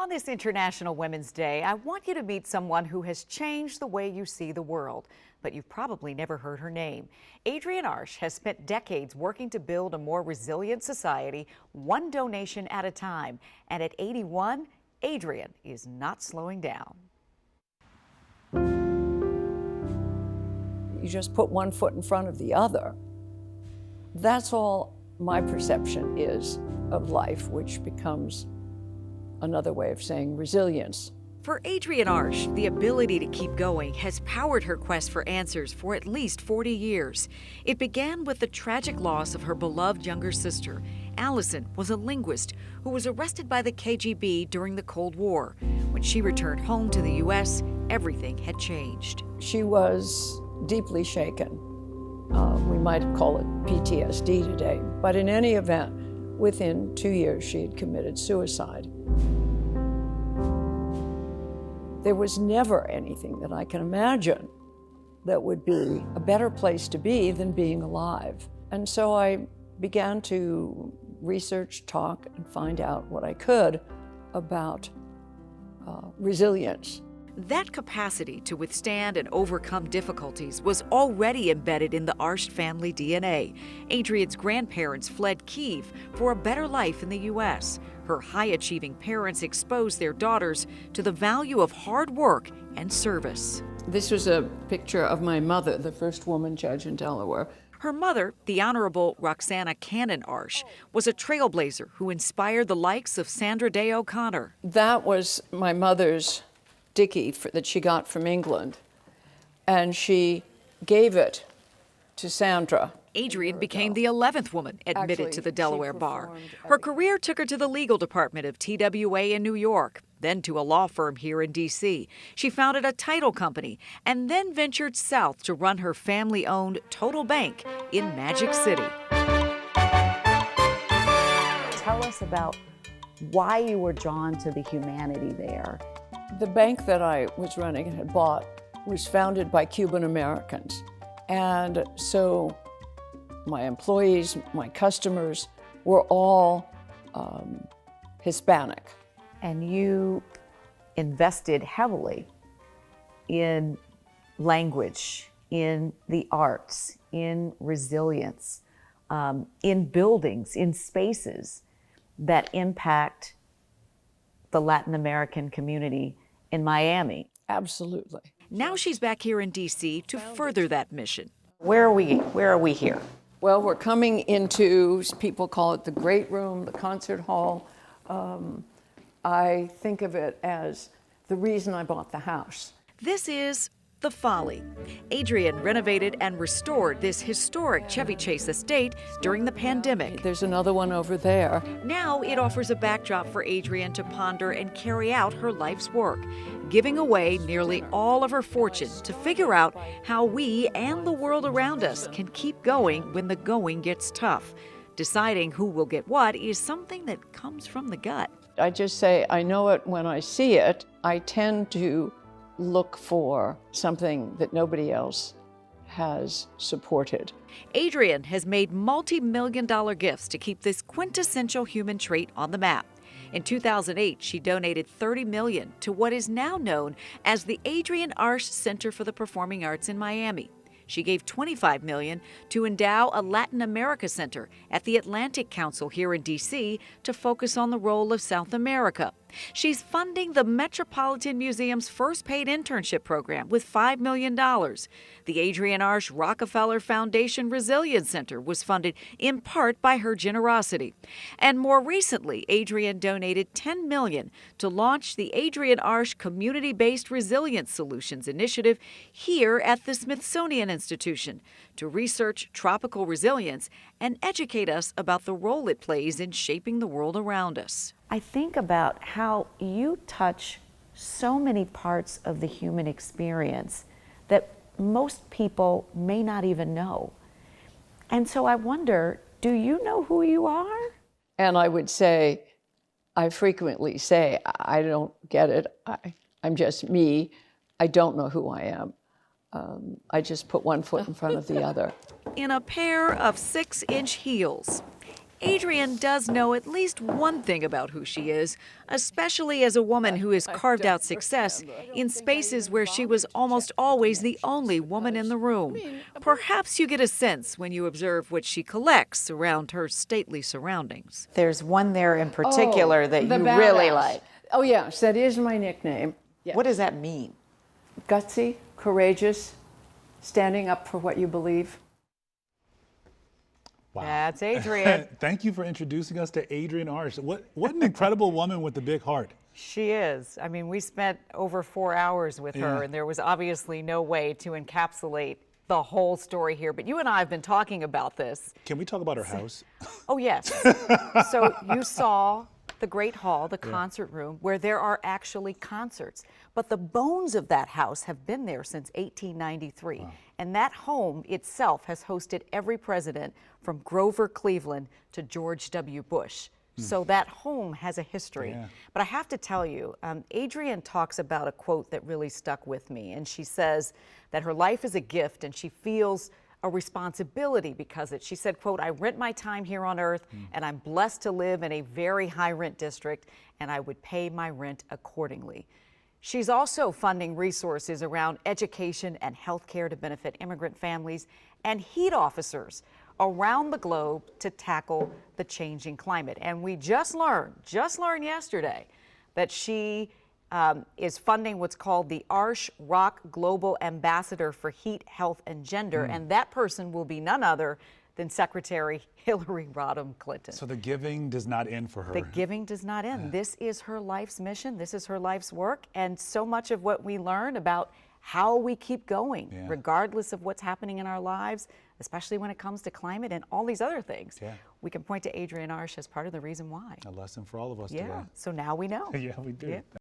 On this International Women's Day, I want you to meet someone who has changed the way you see the world, but you've probably never heard her name. Adrienne Arsht has spent decades working to build a more resilient society, one donation at a time. And at 81, Adrienne is not slowing down. You just put one foot in front of the other. That's all my perception is of life, which becomes another way of saying resilience. For Adrienne Arsht, the ability to keep going has powered her quest for answers for at least 40 years. It began with the tragic loss of her beloved younger sister. Allison was a linguist who was arrested by the KGB during the Cold War. When she returned home to the U.S., everything had changed. She was deeply shaken. We might call it PTSD today, but in any event, within 2 years, she had committed suicide. There was never anything that I can imagine that would be a better place to be than being alive. And so I began to research, talk, and find out what I could about resilience. That capacity to withstand and overcome difficulties was already embedded in the Arsht family DNA. Adrienne's grandparents fled Kyiv for a better life in the U.S. Her high-achieving parents exposed their daughters to the value of hard work and service. This was a picture of my mother, the first woman judge in Delaware. Her mother, the Honorable Roxana Cannon Arsht, was a trailblazer who inspired the likes of Sandra Day O'Connor. That was my mother's dickie that she got from England, and she gave it to Sandra. Adrienne became the 11th woman admitted to the Delaware bar. Her career took her to the legal department of TWA in New York, then to a law firm here in D.C. She founded a title company and then ventured south to run her family-owned Total Bank in Magic City. Tell us about why you were drawn to the humanity there. The bank that I was running and had bought was founded by Cuban Americans. And so my employees, my customers were all Hispanic. And you invested heavily in language, in the arts, in resilience, in buildings, in spaces that impact the Latin American community in Miami. Absolutely. Now she's back here in D.C. to further that mission. Where are we here? Well, we're coming into, people call it the great room, the concert hall. I think of it as the reason I bought the house. This is The Folly. Adrienne renovated and restored this historic Chevy Chase estate during the pandemic. There's another one over there. Now it offers a backdrop for Adrienne to ponder and carry out her life's work, giving away nearly all of her fortune to figure out how we and the world around us can keep going when the going gets tough. Deciding who will get what is something that comes from the gut. I just say, I know it when I see it. I tend to look for something that nobody else has supported. Adrienne has made multi-million-dollar gifts to keep this quintessential human trait on the map. In 2008, she donated $30 million to what is now known as the Adrienne Arsht Center for the Performing Arts in Miami. She gave $25 million to endow a Latin America Center at the Atlantic Council here in D.C. to focus on the role of South America. She's funding the Metropolitan Museum's first paid internship program with $5 million. The Adrienne Arsht Rockefeller Foundation Resilience Center was funded in part by her generosity. And more recently, Adrienne donated $10 million to launch the Adrienne Arsht Community-Based Resilience Solutions Initiative here at the Smithsonian Institution to research tropical resilience and educate us about the role it plays in shaping the world around us. I think about how you touch so many parts of the human experience that most people may not even know. And so I wonder, do you know who you are? And I would say, I frequently say, I don't get it. I'm just me. I don't know who I am. I just put one foot in front of the other. In a pair of 6-inch heels, Adrienne does know at least one thing about who she is, especially as a woman who has carved out success in spaces where she was almost always the only woman in the room. Perhaps you get a sense when you observe what she collects around her stately surroundings. There's one there in particular that the you really badass. like. Oh, yes, that is my nickname. What does that mean? Gutsy, courageous, standing up for what you believe. Wow. That's Adrienne. Thank you for introducing us to Adrienne Arsht. What an incredible woman with a big heart. She is. I mean, we spent over 4 hours with her, and there was obviously no way to encapsulate the whole story here. But you and I have been talking about this. Can we talk about her house? Oh, yes. So you saw the Great Hall, the concert room, where there are actually concerts. But the bones of that house have been there since 1893. Wow. And that home itself has hosted every president from Grover Cleveland to George W. Bush. So that home has a history. Yeah. But I have to tell you, Adrienne talks about a quote that really stuck with me. And she says that her life is a gift and she feels a responsibility because she said, quote, "I rent my time here on earth and I'm blessed to live in a very high rent district and I would pay my rent accordingly." She's also funding resources around education and health care to benefit immigrant families and heat officers around the globe to tackle the changing climate. And we just learned yesterday that she is funding what's called the Arsht Rock Global Ambassador for Heat, Health, and Gender. And that person will be none other than Secretary Hillary Rodham Clinton. So the giving does not end for her. The giving does not end. This is her life's mission. This is her life's work. And so much of what we learn about how we keep going, regardless of what's happening in our lives, especially when it comes to climate and all these other things, we can point to Adrienne Arsht as part of the reason why. A lesson for all of us today. So now we know. Yeah, we do.